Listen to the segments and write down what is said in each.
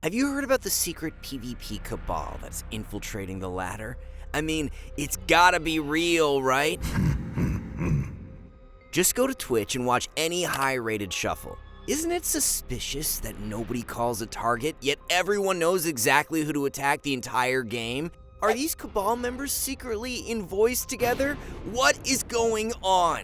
Have you heard about the secret PvP cabal that's infiltrating the ladder? I mean, it's gotta be real, right? Just go to Twitch and watch any high-rated shuffle. Isn't it suspicious that nobody calls a target, yet everyone knows exactly who to attack the entire game? Are these cabal members secretly invoiced together? What is going on?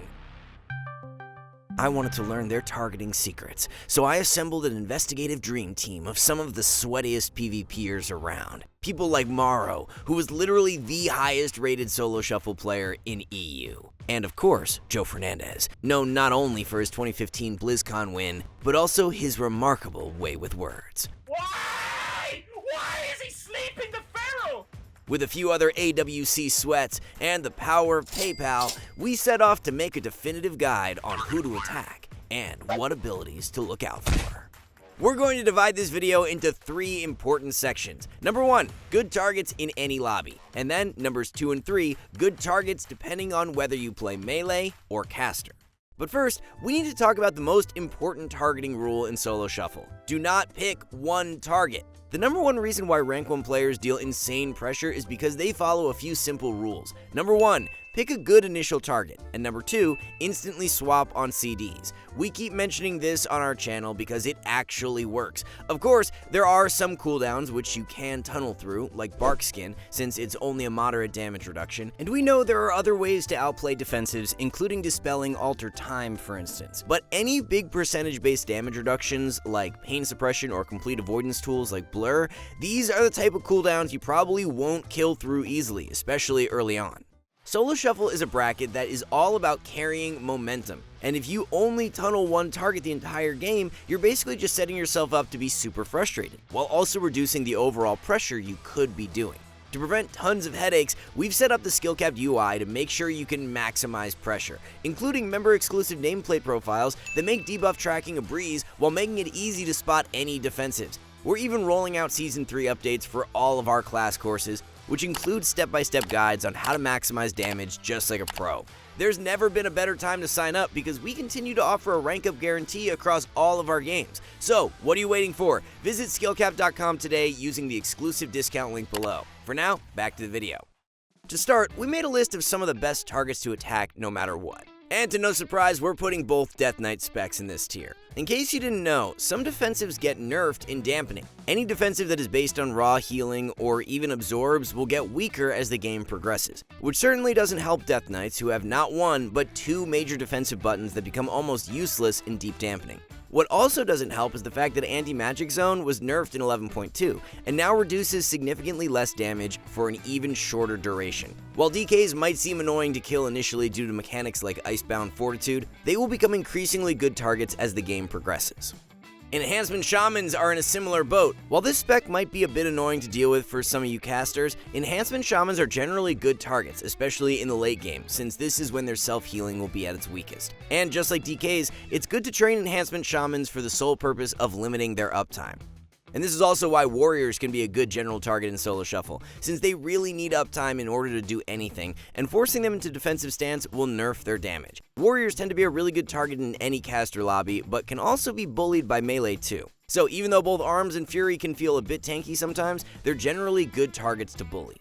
I wanted to learn their targeting secrets, so I assembled an investigative dream team of some of the sweatiest PvPers around. People like Morrow, who was literally the highest rated solo shuffle player in EU. And of course, Joe Fernandez, known not only for his 2015 BlizzCon win, but also his remarkable way with words. Why? Why is he sleeping the feral? With a few other AWC sweats and the power of PayPal, we set off to make a definitive guide on who to attack and what abilities to look out for. We're going to divide this video into 3 important sections. Number 1, good targets in any lobby. And then numbers 2 and 3, good targets depending on whether you play melee or caster. But first, we need to talk about the most important targeting rule in solo shuffle. Do not pick one target. The number 1 reason why rank 1 players deal insane pressure is because they follow a few simple rules. Number 1, pick a good initial target. And number 2, instantly swap on CDs. We keep mentioning this on our channel because it actually works. Of course, there are some cooldowns which you can tunnel through, like Bark Skin, since it's only a moderate damage reduction. And we know there are other ways to outplay defensives, including dispelling Alter Time, for instance. But any big percentage-based damage reductions, like pain suppression or complete avoidance tools like Blur, these are the type of cooldowns you probably won't kill through easily, especially early on. Solo Shuffle is a bracket that is all about carrying momentum, and if you only tunnel one target the entire game, you're basically just setting yourself up to be super frustrated, while also reducing the overall pressure you could be doing. To prevent tons of headaches, we've set up the skill-capped UI to make sure you can maximize pressure, including member-exclusive nameplate profiles that make debuff tracking a breeze while making it easy to spot any defensives. We're even rolling out Season 3 updates for all of our class courses, which includes step-by-step guides on how to maximize damage just like a pro. There's never been a better time to sign up because we continue to offer a rank-up guarantee across all of our games. So, what are you waiting for? Visit skillcap.com today using the exclusive discount link below. For now, back to the video. To start, we made a list of some of the best targets to attack no matter what. And to no surprise, we're putting both Death Knight specs in this tier. In case you didn't know, some defensives get nerfed in dampening. Any defensive that is based on raw healing or even absorbs will get weaker as the game progresses, which certainly doesn't help Death Knights who have not 1 but 2 major defensive buttons that become almost useless in deep dampening. What also doesn't help is the fact that Anti-Magic Zone was nerfed in 11.2 and now reduces significantly less damage for an even shorter duration. While DKs might seem annoying to kill initially due to mechanics like Icebound Fortitude, they will become increasingly good targets as the game progresses. Enhancement Shamans are in a similar boat. While this spec might be a bit annoying to deal with for some of you casters, Enhancement Shamans are generally good targets, especially in the late game, since this is when their self-healing will be at its weakest. And just like DKs, it's good to train Enhancement Shamans for the sole purpose of limiting their uptime. And this is also why Warriors can be a good general target in Solo Shuffle, since they really need uptime in order to do anything, and forcing them into defensive stance will nerf their damage. Warriors tend to be a really good target in any caster lobby, but can also be bullied by melee too. So even though both Arms and Fury can feel a bit tanky sometimes, they're generally good targets to bully.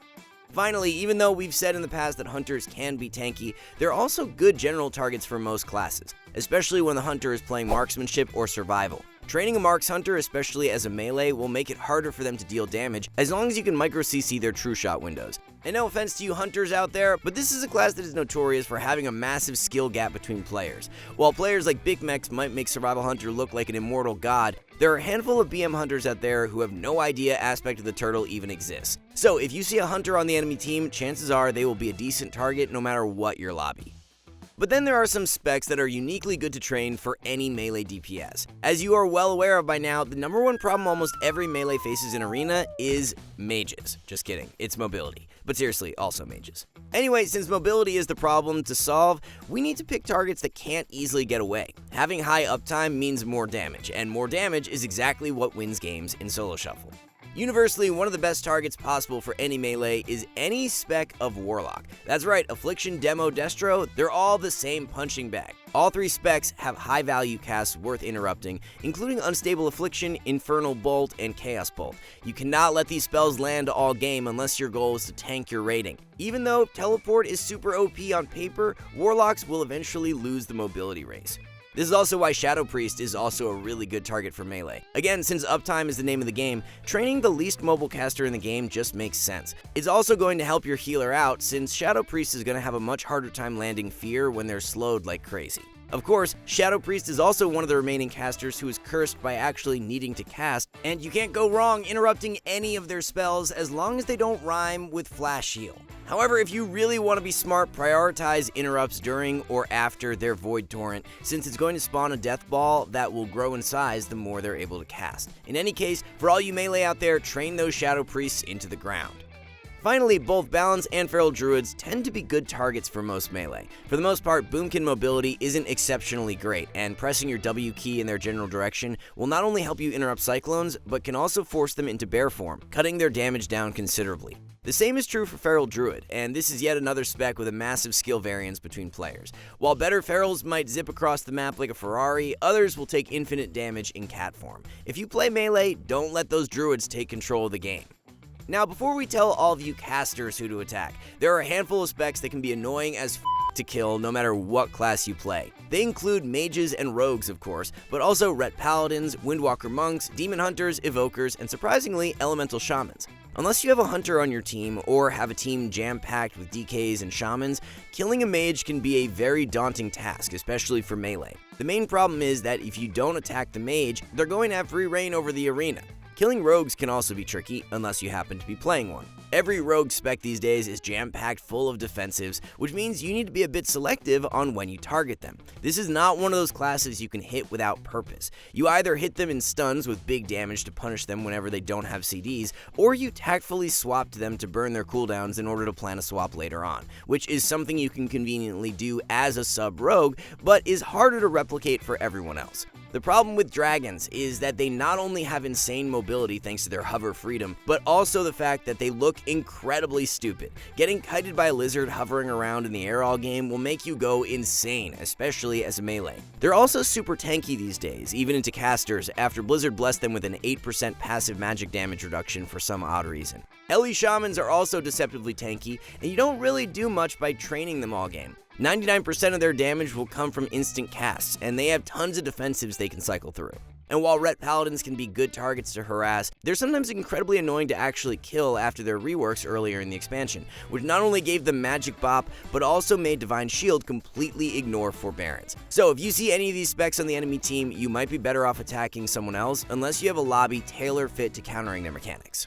Finally, even though we've said in the past that Hunters can be tanky, they're also good general targets for most classes, especially when the Hunter is playing Marksmanship or Survival. Training a Marks Hunter, especially as a melee, will make it harder for them to deal damage as long as you can micro-CC their true shot windows. And no offense to you Hunters out there, but this is a class that is notorious for having a massive skill gap between players. While players like Big Mex might make Survival Hunter look like an immortal god, there are a handful of BM Hunters out there who have no idea Aspect of the Turtle even exists. So if you see a Hunter on the enemy team, chances are they will be a decent target no matter what your lobby. But then there are some specs that are uniquely good to train for any melee DPS. As you are well aware of by now, the number 1 problem almost every melee faces in Arena is mages. Just kidding, it's mobility. But seriously, also mages. Anyway, since mobility is the problem to solve, we need to pick targets that can't easily get away. Having high uptime means more damage, and more damage is exactly what wins games in Solo Shuffle. Universally, one of the best targets possible for any melee is any spec of Warlock. That's right, Affliction, Demo, Destro, they're all the same punching bag. All three specs have high value casts worth interrupting, including Unstable Affliction, Infernal Bolt, and Chaos Bolt. You cannot let these spells land all game unless your goal is to tank your rating. Even though Teleport is super OP on paper, Warlocks will eventually lose the mobility race. This is also why Shadow Priest is also a really good target for melee. Again, since uptime is the name of the game, training the least mobile caster in the game just makes sense. It's also going to help your healer out, since Shadow Priest is going to have a much harder time landing fear when they're slowed like crazy. Of course, Shadow Priest is also one of the remaining casters who is cursed by actually needing to cast, and you can't go wrong interrupting any of their spells as long as they don't rhyme with Flash Heal. However, if you really want to be smart, prioritize interrupts during or after their Void Torrent, since it's going to spawn a Death Ball that will grow in size the more they're able to cast. In any case, for all you melee out there, train those Shadow Priests into the ground. Finally, both Balance and Feral Druids tend to be good targets for most melee. For the most part, Boomkin mobility isn't exceptionally great, and pressing your W key in their general direction will not only help you interrupt Cyclones, but can also force them into bear form, cutting their damage down considerably. The same is true for Feral Druid, and this is yet another spec with a massive skill variance between players. While better Ferals might zip across the map like a Ferrari, others will take infinite damage in cat form. If you play melee, don't let those Druids take control of the game. Now, before we tell all of you casters who to attack, there are a handful of specs that can be annoying as to kill no matter what class you play. They include mages and rogues, of course, but also Ret Paladins, Windwalker Monks, Demon Hunters, Evokers, and surprisingly, Elemental Shamans. Unless you have a hunter on your team, or have a team jam-packed with DKs and shamans, killing a mage can be a very daunting task, especially for melee. The main problem is that if you don't attack the mage, they're going to have free reign over the arena. Killing rogues can also be tricky, unless you happen to be playing one. Every rogue spec these days is jam-packed full of defensives, which means you need to be a bit selective on when you target them. This is not one of those classes you can hit without purpose. You either hit them in stuns with big damage to punish them whenever they don't have CDs, or you tactfully swap to them to burn their cooldowns in order to plan a swap later on, which is something you can conveniently do as a sub-rogue, but is harder to replicate for everyone else. The problem with dragons is that they not only have insane mobility thanks to their hover freedom, but also the fact that they look incredibly stupid. Getting kited by a lizard hovering around in the air all game will make you go insane, especially as a melee. They're also super tanky these days, even into casters, after Blizzard blessed them with an 8% passive magic damage reduction for some odd reason. Ellie Shamans are also deceptively tanky, and you don't really do much by training them all game. 99% of their damage will come from instant casts, and they have tons of defensives they can cycle through. And while Ret Paladins can be good targets to harass, they're sometimes incredibly annoying to actually kill after their reworks earlier in the expansion, which not only gave them Magic Bop, but also made Divine Shield completely ignore Forbearance. So if you see any of these specs on the enemy team, you might be better off attacking someone else, unless you have a lobby tailor-fit to countering their mechanics.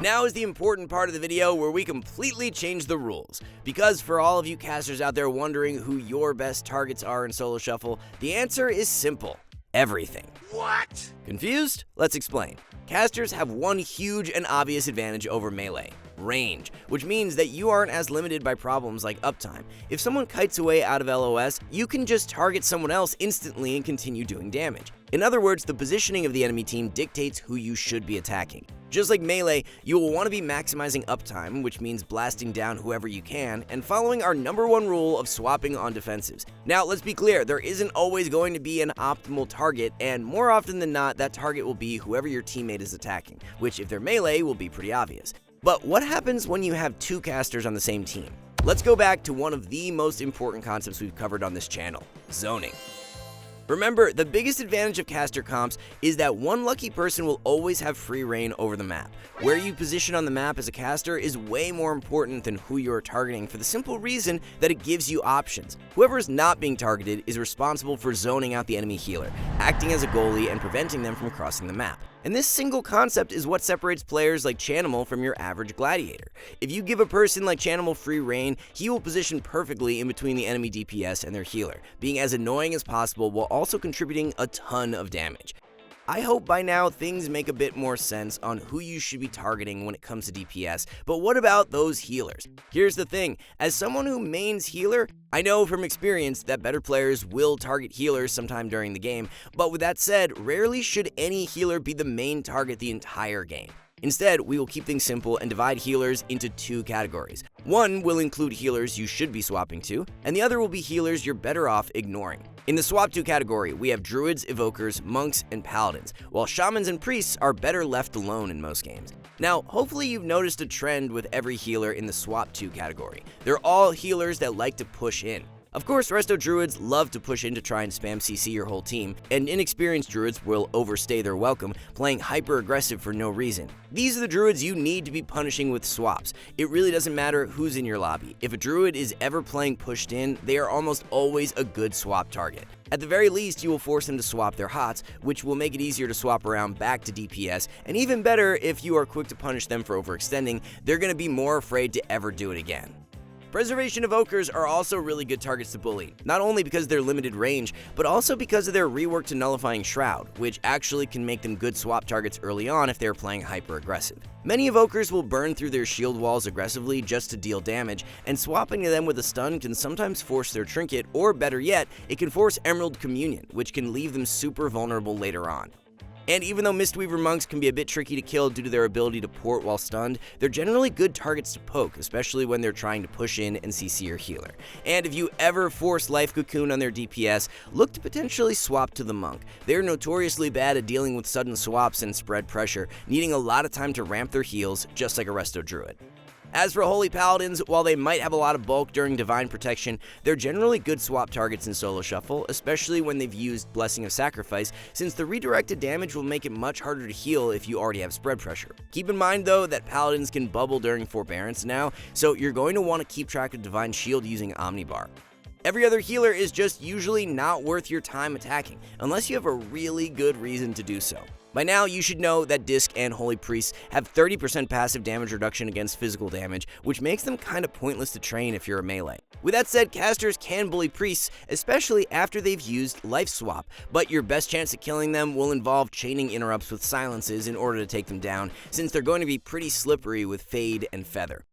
Now is the important part of the video where we completely change the rules. Because for all of you casters out there wondering who your best targets are in Solo Shuffle, the answer is simple. Everything. What? Confused? Let's explain. Casters have one huge and obvious advantage over melee: range, which means that you aren't as limited by problems like uptime. If someone kites away out of LOS, you can just target someone else instantly and continue doing damage. In other words, the positioning of the enemy team dictates who you should be attacking. Just like melee, you will want to be maximizing uptime, which means blasting down whoever you can, and following our #1 rule of swapping on defensives. Now, let's be clear, there isn't always going to be an optimal target, and more often than not, that target will be whoever your teammate is attacking, which if they're melee will be pretty obvious. But what happens when you have two casters on the same team? Let's go back to one of the most important concepts we've covered on this channel: zoning. Remember, the biggest advantage of caster comps is that one lucky person will always have free reign over the map. Where you position on the map as a caster is way more important than who you're targeting, for the simple reason that it gives you options. Whoever is not being targeted is responsible for zoning out the enemy healer, acting as a goalie and preventing them from crossing the map. And this single concept is what separates players like Chanimal from your average gladiator. If you give a person like Chanimal free reign, he will position perfectly in between the enemy DPS and their healer, being as annoying as possible while also contributing a ton of damage. I hope by now things make a bit more sense on who you should be targeting when it comes to DPS, but what about those healers? Here's the thing, as someone who mains healer, I know from experience that better players will target healers sometime during the game, but with that said, rarely should any healer be the main target the entire game. Instead, we will keep things simple and divide healers into two categories. One will include healers you should be swapping to, and the other will be healers you're better off ignoring. In the swap to category, we have druids, evokers, monks, and paladins, while shamans and priests are better left alone in most games. Now, hopefully you've noticed a trend with every healer in the swap to category. They're all healers that like to push in. Of course, resto druids love to push in to try and spam CC your whole team, and inexperienced druids will overstay their welcome, playing hyper-aggressive for no reason. These are the druids you need to be punishing with swaps. It really doesn't matter who's in your lobby. If a druid is ever playing pushed in, they are almost always a good swap target. At the very least, you will force them to swap their hots, which will make it easier to swap around back to DPS, and even better, if you are quick to punish them for overextending, they're going to be more afraid to ever do it again. Preservation Evokers are also really good targets to bully, not only because of their limited range, but also because of their rework to Nullifying Shroud, which actually can make them good swap targets early on if they're playing hyper-aggressive. Many Evokers will burn through their shield walls aggressively just to deal damage, and swapping them with a stun can sometimes force their trinket, or better yet, it can force Emerald Communion, which can leave them super vulnerable later on. And even though Mistweaver monks can be a bit tricky to kill due to their ability to port while stunned, they're generally good targets to poke, especially when they're trying to push in and CC your healer. And if you ever force Life Cocoon on their DPS, look to potentially swap to the monk. They're notoriously bad at dealing with sudden swaps and spread pressure, needing a lot of time to ramp their heals, just like a resto druid. As for Holy Paladins, while they might have a lot of bulk during Divine Protection, they're generally good swap targets in Solo Shuffle, especially when they've used Blessing of Sacrifice, since the redirected damage will make it much harder to heal if you already have spread pressure. Keep in mind though that Paladins can bubble during Forbearance now, so you're going to want to keep track of Divine Shield using Omnibar. Every other healer is just usually not worth your time attacking, unless you have a really good reason to do so. By now, you should know that Disc and Holy Priests have 30% passive damage reduction against physical damage, which makes them kinda pointless to train if you're a melee. With that said, casters can bully Priests, especially after they've used Life Swap, but your best chance at killing them will involve chaining interrupts with silences in order to take them down, since they're going to be pretty slippery with Fade and Feather.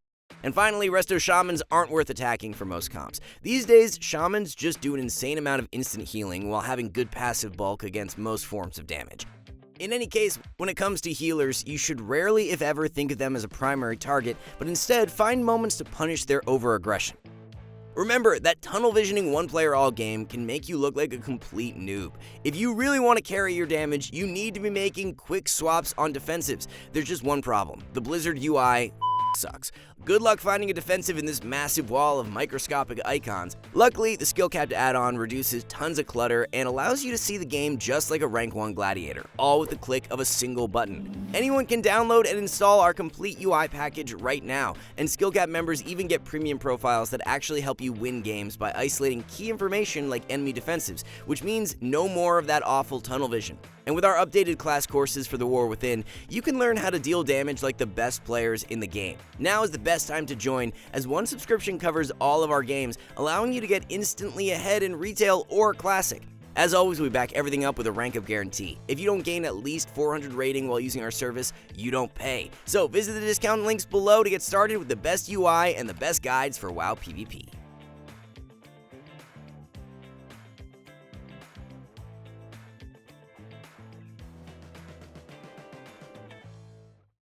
And finally, resto shamans aren't worth attacking for most comps. These days, shamans just do an insane amount of instant healing while having good passive bulk against most forms of damage. In any case, when it comes to healers, you should rarely if ever think of them as a primary target, but instead find moments to punish their overaggression. Remember that tunnel visioning one player all game can make you look like a complete noob. If you really want to carry your damage, you need to be making quick swaps on defensives. There's just one problem: the Blizzard UI sucks. Good luck finding a defensive in this massive wall of microscopic icons. Luckily, the skill capped add-on reduces tons of clutter and allows you to see the game just like a rank 1 gladiator, all with the click of a single button. Anyone can download and install our complete UI package right now, and skill cap members even get premium profiles that actually help you win games by isolating key information like enemy defensives, which means no more of that awful tunnel vision. And with our updated class courses for the War Within, you can learn how to deal damage like the best players in the game. Now is the best time to join, as one subscription covers all of our games, allowing you to get instantly ahead in retail or classic. As always, we back everything up with a rank up guarantee. If you don't gain at least 400 rating while using our service, you don't pay. So visit the discount links below to get started with the best UI and the best guides for WoW PvP.